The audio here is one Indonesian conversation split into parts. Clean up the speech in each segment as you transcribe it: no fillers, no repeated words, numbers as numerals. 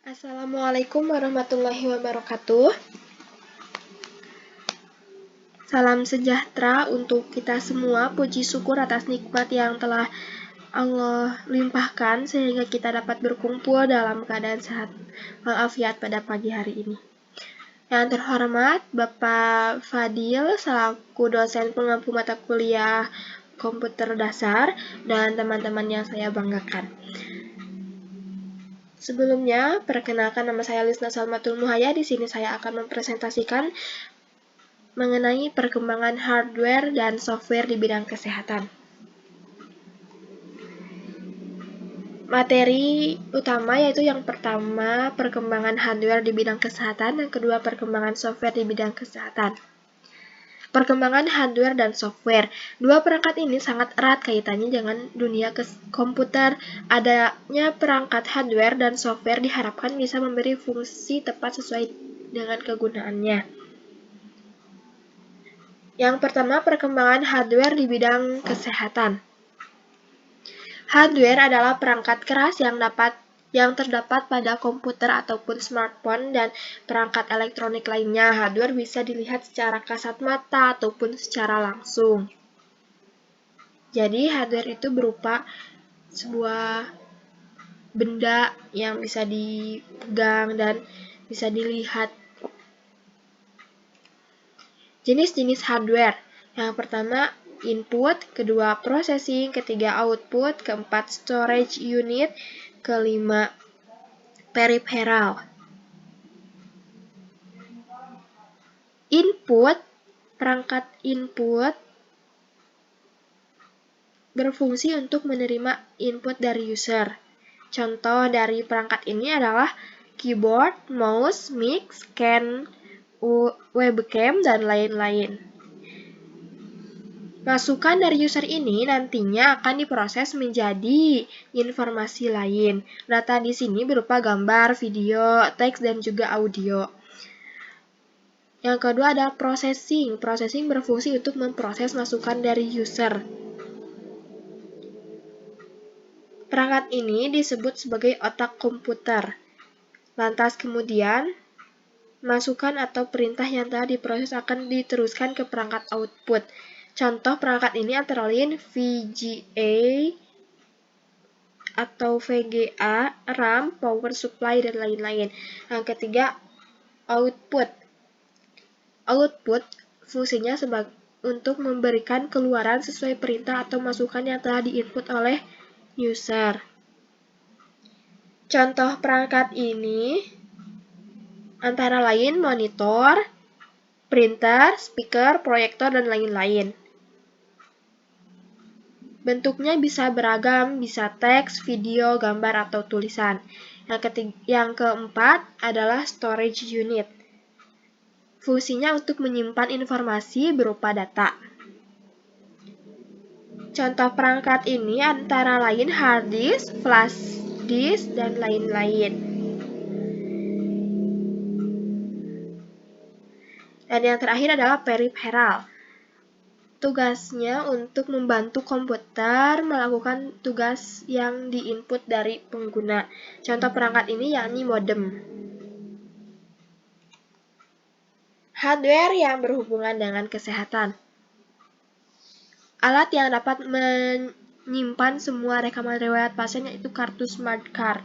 Assalamualaikum warahmatullahi wabarakatuh. Salam sejahtera untuk kita semua. Puji syukur atas nikmat yang telah Allah limpahkan sehingga kita dapat berkumpul dalam keadaan sehat walafiat pada pagi hari ini. Yang terhormat Bapak Fadil selaku dosen pengampu mata kuliah komputer dasar dan teman-teman yang saya banggakan. Sebelumnya, perkenalkan nama saya Lisna Salmatul Muhaya. Di sini saya akan mempresentasikan mengenai perkembangan hardware dan software di bidang kesehatan. Materi utama yaitu yang pertama, perkembangan hardware di bidang kesehatan, dan kedua, perkembangan software di bidang kesehatan. Perkembangan hardware dan software. Dua perangkat ini sangat erat kaitannya dengan dunia komputer. Adanya perangkat hardware dan software diharapkan bisa memberi fungsi tepat sesuai dengan kegunaannya. Yang pertama, perkembangan hardware di bidang kesehatan. Hardware adalah perangkat keras yang terdapat pada komputer ataupun smartphone dan perangkat elektronik lainnya. Hardware bisa dilihat secara kasat mata ataupun secara langsung. Jadi, hardware itu berupa sebuah benda yang bisa dipegang dan bisa dilihat. Jenis-jenis hardware. Yang pertama, input, kedua, processing, ketiga, output, keempat, storage unit, kelima, peripheral. Input, perangkat input berfungsi untuk menerima input dari user. Contoh dari perangkat ini adalah keyboard, mouse, mic, scan, webcam, dan lain-lain. Masukan dari user ini nantinya akan diproses menjadi informasi lain. Data di sini berupa gambar, video, teks, dan juga audio. Yang kedua adalah processing. Processing berfungsi untuk memproses masukan dari user. Perangkat ini disebut sebagai otak komputer. Lantas kemudian, masukan atau perintah yang telah diproses akan diteruskan ke perangkat output. Contoh perangkat ini antara lain VGA atau VGA, RAM, power supply, dan lain-lain. Yang ketiga, output. Output fungsinya untuk memberikan keluaran sesuai perintah atau masukan yang telah diinput oleh user. Contoh perangkat ini antara lain monitor, printer, speaker, proyektor, dan lain-lain. Bentuknya bisa beragam, bisa teks, video, gambar, atau tulisan. Yang keempat adalah storage unit. Fungsinya untuk menyimpan informasi berupa data. Contoh perangkat ini antara lain hard disk, flash disk, dan lain-lain. Dan yang terakhir adalah peripheral. Tugasnya untuk membantu komputer melakukan tugas yang diinput dari pengguna. Contoh perangkat ini yakni modem. Hardware yang berhubungan dengan kesehatan. Alat yang dapat menyimpan semua rekaman riwayat pasien yaitu kartu smart card.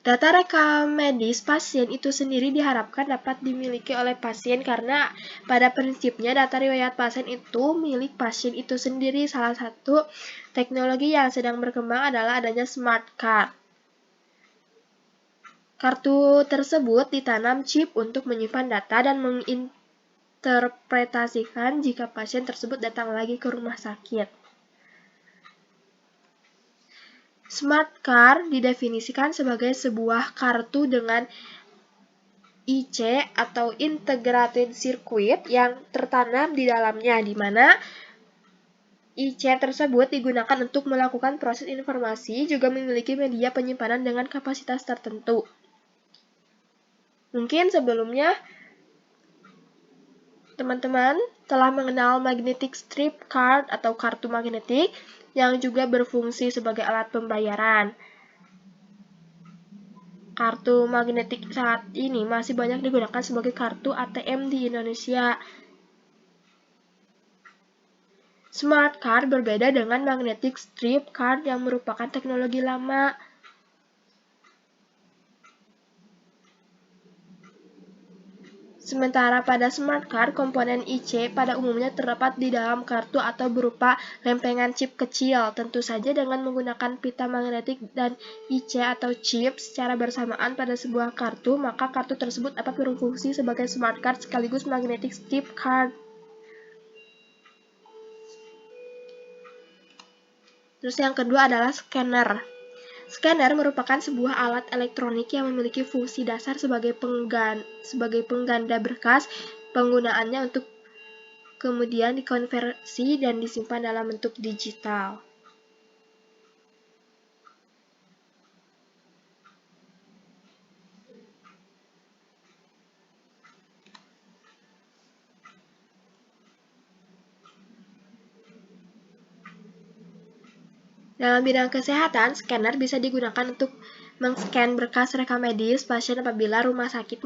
Data rekam medis pasien itu sendiri diharapkan dapat dimiliki oleh pasien karena pada prinsipnya data riwayat pasien itu milik pasien itu sendiri. Salah satu teknologi yang sedang berkembang adalah adanya smart card. Kartu tersebut ditanam chip untuk menyimpan data dan menginterpretasikan jika pasien tersebut datang lagi ke rumah sakit. Smart card didefinisikan sebagai sebuah kartu dengan IC atau integrated circuit yang tertanam di dalamnya, di mana IC tersebut digunakan untuk melakukan proses informasi, juga memiliki media penyimpanan dengan kapasitas tertentu. Mungkin sebelumnya teman-teman telah mengenal magnetic strip card atau kartu magnetik yang juga berfungsi sebagai alat pembayaran. Kartu magnetik saat ini masih banyak digunakan sebagai kartu ATM di Indonesia. Smart card berbeda dengan magnetic strip card yang merupakan teknologi lama. Sementara pada smart card, komponen IC pada umumnya terdapat di dalam kartu atau berupa lempengan chip kecil. Tentu saja dengan menggunakan pita magnetik dan IC atau chip secara bersamaan pada sebuah kartu, maka kartu tersebut dapat berfungsi sebagai smart card sekaligus magnetic strip card. Terus yang kedua adalah scanner. Scanner merupakan sebuah alat elektronik yang memiliki fungsi dasar sebagai pengganda berkas. Penggunaannya untuk kemudian dikonversi dan disimpan dalam bentuk digital. Dalam bidang kesehatan, scanner bisa digunakan untuk men-scan berkas rekam medis pasien apabila rumah sakit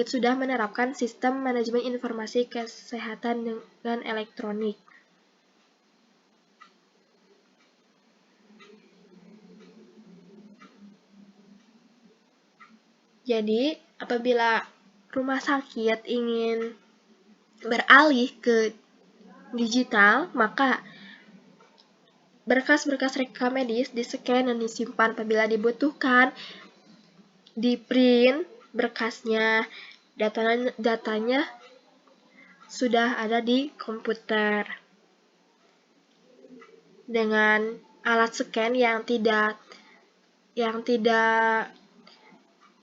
sudah menerapkan sistem manajemen informasi kesehatan dengan elektronik. Jadi, apabila rumah sakit ingin beralih ke digital, maka berkas-berkas rekam medis di-scan dan disimpan. Apabila dibutuhkan, di-print berkasnya, datanya sudah ada di komputer. Dengan alat scan yang tidak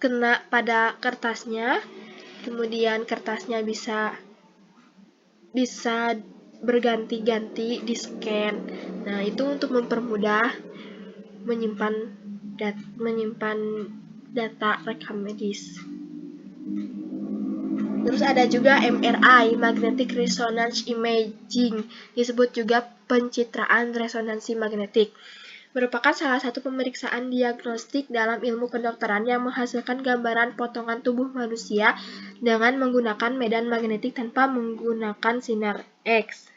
kena pada kertasnya, kemudian kertasnya bisa berganti-ganti di scan. Nah, itu untuk mempermudah menyimpan data rekam medis. Terus ada juga MRI, Magnetic Resonance Imaging, disebut juga pencitraan resonansi magnetik. Merupakan salah satu pemeriksaan diagnostik dalam ilmu kedokteran yang menghasilkan gambaran potongan tubuh manusia dengan menggunakan medan magnetik tanpa menggunakan sinar X.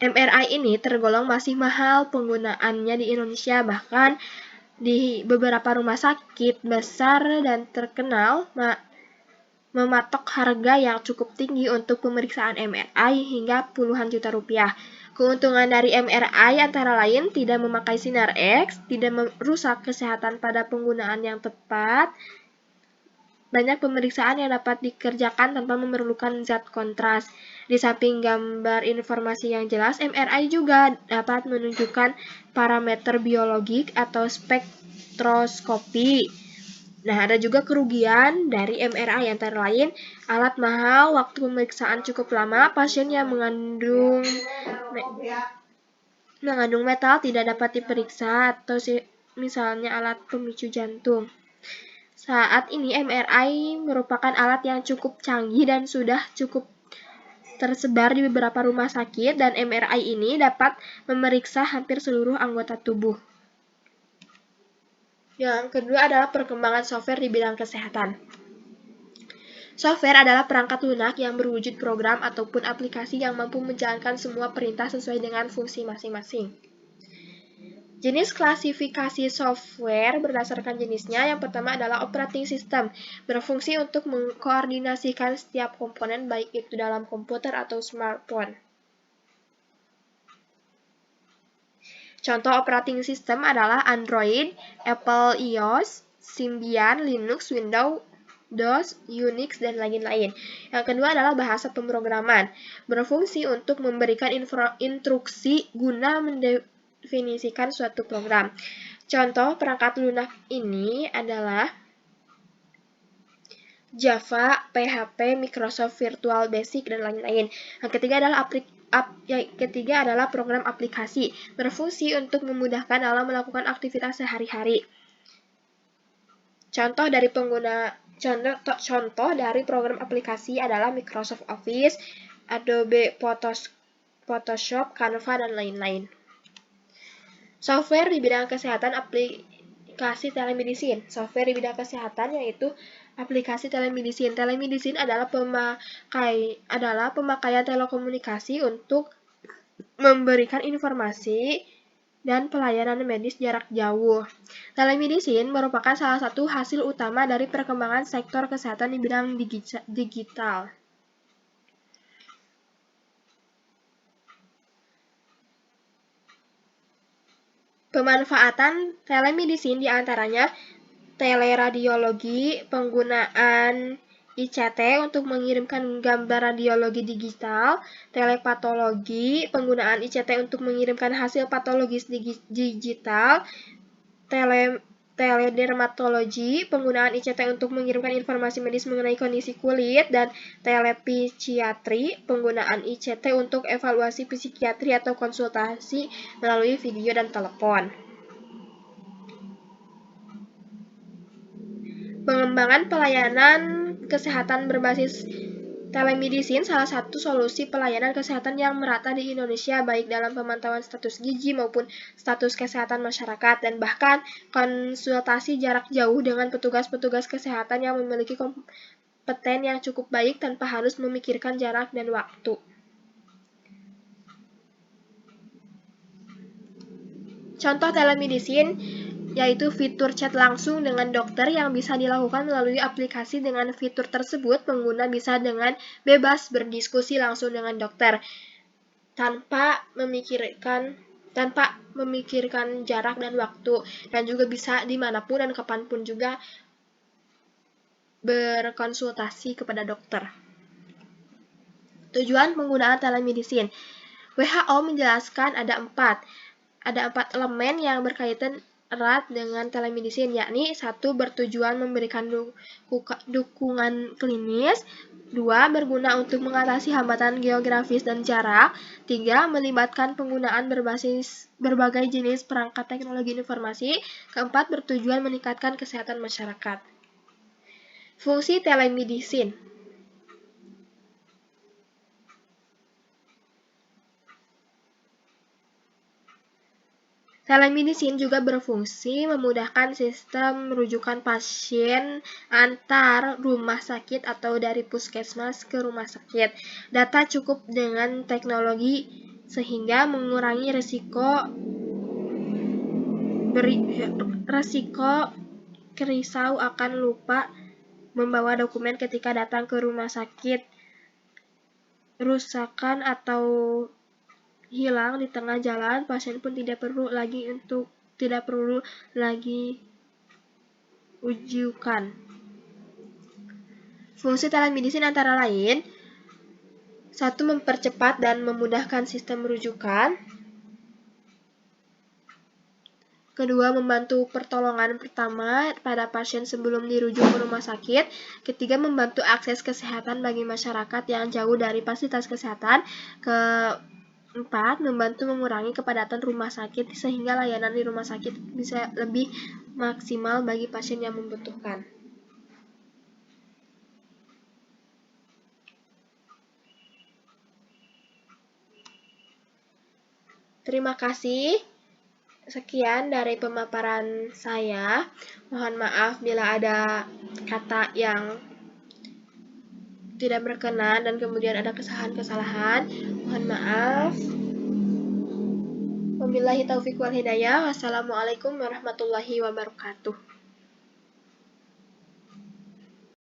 MRI ini tergolong masih mahal penggunaannya di Indonesia, bahkan di beberapa rumah sakit besar dan terkenal mematok harga yang cukup tinggi untuk pemeriksaan MRI hingga puluhan juta rupiah. Keuntungan dari MRI antara lain tidak memakai sinar X, tidak merusak kesehatan pada penggunaan yang tepat. Banyak pemeriksaan yang dapat dikerjakan tanpa memerlukan zat kontras. Di samping gambar informasi yang jelas, MRI juga dapat menunjukkan parameter biologik atau spektroskopi. Nah, ada juga kerugian dari MRI antara lain alat mahal, waktu pemeriksaan cukup lama, pasien yang mengandung metal tidak dapat diperiksa, atau misalnya alat pemicu jantung. Saat ini MRI merupakan alat yang cukup canggih dan sudah cukup tersebar di beberapa rumah sakit, dan MRI ini dapat memeriksa hampir seluruh anggota tubuh. Yang kedua adalah perkembangan software di bidang kesehatan. Software adalah perangkat lunak yang berwujud program ataupun aplikasi yang mampu menjalankan semua perintah sesuai dengan fungsi masing-masing. Jenis klasifikasi software berdasarkan jenisnya. Yang pertama adalah operating system, berfungsi untuk mengkoordinasikan setiap komponen baik itu dalam komputer atau smartphone. Contoh operating system adalah Android, Apple iOS, Symbian, Linux, Windows, DOS, Unix, dan lain-lain. Yang kedua adalah bahasa pemrograman, berfungsi untuk memberikan instruksi guna mendefinisikan suatu program. Contoh perangkat lunak ini adalah Java, PHP, Microsoft Visual Basic, dan lain-lain. Yang ketiga adalah program aplikasi, berfungsi untuk memudahkan dalam melakukan aktivitas sehari-hari. Contoh dari program aplikasi adalah Microsoft Office, Adobe Photoshop, Canva, dan lain-lain. Software di bidang kesehatan aplikasi telemedicine. Software di bidang kesehatan yaitu aplikasi telemedicine. Telemedicine adalah pemakaian telekomunikasi untuk memberikan informasi dan pelayanan medis jarak jauh. Telemedicine merupakan salah satu hasil utama dari perkembangan sektor kesehatan di bidang digital. Pemanfaatan telemedicine diantaranya teleradiologi, penggunaan ICT untuk mengirimkan gambar radiologi digital, telepatologi, penggunaan ICT untuk mengirimkan hasil patologis digital, teledermatologi, penggunaan ICT untuk mengirimkan informasi medis mengenai kondisi kulit, dan telepsikiatri, penggunaan ICT untuk evaluasi psikiatri atau konsultasi melalui video dan telepon. Pengembangan pelayanan kesehatan berbasis telemedicine salah satu solusi pelayanan kesehatan yang merata di Indonesia, baik dalam pemantauan status gizi maupun status kesehatan masyarakat, dan bahkan konsultasi jarak jauh dengan petugas-petugas kesehatan yang memiliki kompeten yang cukup baik tanpa harus memikirkan jarak dan waktu. Contoh telemedicine yaitu fitur chat langsung dengan dokter yang bisa dilakukan melalui aplikasi. Dengan fitur tersebut, pengguna bisa dengan bebas berdiskusi langsung dengan dokter tanpa memikirkan jarak dan waktu, dan juga bisa dimanapun dan kapanpun juga berkonsultasi kepada dokter. Tujuan penggunaan telemedicine. WHO menjelaskan ada empat elemen yang berkaitan erat dengan telemedicine, yakni 1. Bertujuan memberikan dukungan klinis, 2. Berguna untuk mengatasi hambatan geografis dan jarak, 3. Melibatkan penggunaan berbagai jenis perangkat teknologi informasi, 4. Bertujuan meningkatkan kesehatan masyarakat. Fungsi telemedicine. Telemedicine juga berfungsi memudahkan sistem rujukan pasien antar rumah sakit atau dari puskesmas ke rumah sakit. Data cukup dengan teknologi sehingga mengurangi risiko risau akan lupa membawa dokumen ketika datang ke rumah sakit, rusakan atau hilang di tengah jalan. Pasien pun tidak perlu lagi ujukan. Fungsi telemedicine antara lain: 1. Mempercepat dan memudahkan sistem rujukan. 2. Membantu pertolongan pertama pada pasien sebelum dirujuk ke rumah sakit. 3. Membantu akses kesehatan bagi masyarakat yang jauh dari fasilitas kesehatan. 4. Membantu mengurangi kepadatan rumah sakit sehingga layanan di rumah sakit bisa lebih maksimal bagi pasien yang membutuhkan. Terima kasih. Sekian dari pemaparan saya. Mohon maaf bila ada kata yang tidak berkenan dan kemudian ada kesalahan-kesalahan. Mohon maaf. Wabillahi taufiq wal hidayah. Wassalamualaikum warahmatullahi wabarakatuh.